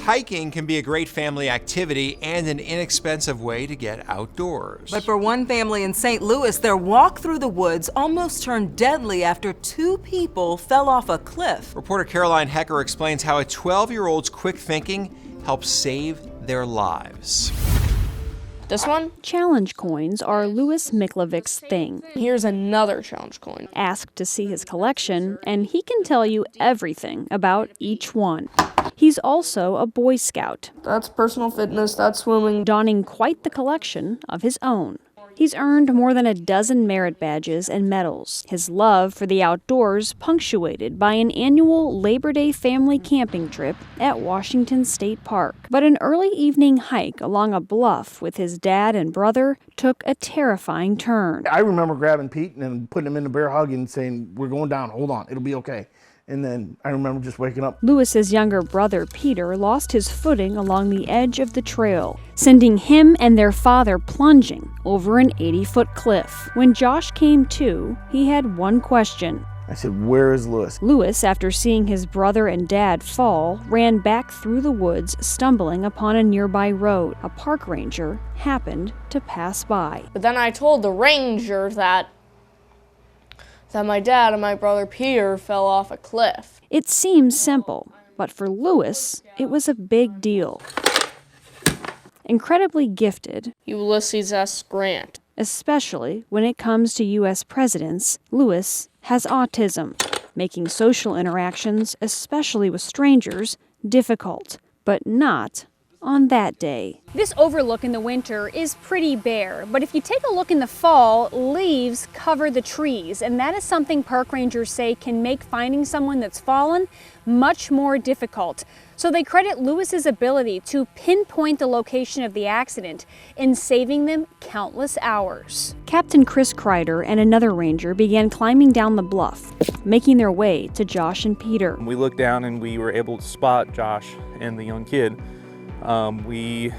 Hiking can be a great family activity and an inexpensive way to get outdoors. But for one family in St. Louis, their walk through the woods almost turned deadly after 2 people fell off a cliff. Reporter Caroline Hecker explains how a 12-year-old's quick thinking helped save their lives. This one? Challenge coins are Louis Miklovic's thing. Here's another challenge coin. Ask to see his collection, and he can tell you everything about each one. He's also a Boy Scout. That's personal fitness, that's swimming. Donning quite the collection of his own. He's earned more than a dozen merit badges and medals. His love for the outdoors punctuated by an annual Labor Day family camping trip at Washington State Park. But an early evening hike along a bluff with his dad and brother took a terrifying turn. I remember grabbing Pete and putting him in the bear hug and saying, "We're going down, hold on, it'll be okay." And then I remember just waking up. Louis's younger brother, Peter, lost his footing along the edge of the trail, sending him and their father plunging over an 80-foot cliff. When Josh came to, he had one question. I said, "Where is Louis?" Louis, after seeing his brother and dad fall, ran back through the woods, stumbling upon a nearby road. A park ranger happened to pass by. But then I told the ranger that my dad and my brother Peter fell off a cliff. It seems simple, but for Louis, it was a big deal. Incredibly gifted, Ulysses S. Grant. especially when it comes to U.S. presidents, Louis has autism, making social interactions, especially with strangers, difficult, but not on that day. This overlook in the winter is pretty bare, but if you take a look in the fall, leaves cover the trees, and that is something park rangers say can make finding someone that's fallen much more difficult. So they credit Louis's ability to pinpoint the location of the accident in saving them countless hours. Captain Chris Kreider and another ranger began climbing down the bluff, making their way to Josh and Peter. We looked down and we were able to spot Josh and the young kid. We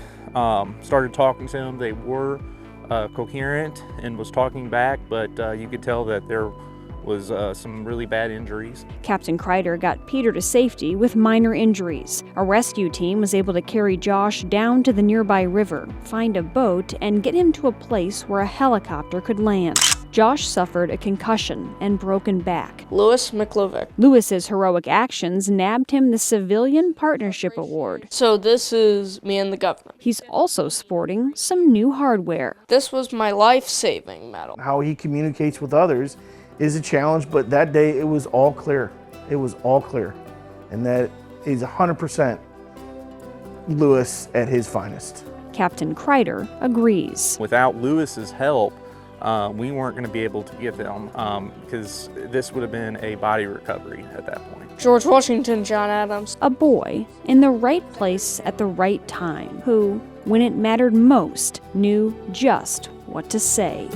started talking to them. They were coherent and was talking back, but you could tell that there was some really bad injuries. Captain Kreider got Peter to safety with minor injuries. A rescue team was able to carry Josh down to the nearby river, find a boat, and get him to a place where a helicopter could land. Josh suffered a concussion and broken back. Louis Miklovic. Louis's heroic actions nabbed him the Civilian Partnership Award. So this is me and the government. He's also sporting some new hardware. This was my life-saving medal. How he communicates with others is a challenge, but that day it was all clear. It was all clear. And that is 100% Louis at his finest. Captain Kreider agrees. Without Louis's help, we weren't going to be able to get them because this would have been a body recovery at that point. George Washington, John Adams. A boy in the right place at the right time, who, when it mattered most, knew just what to say.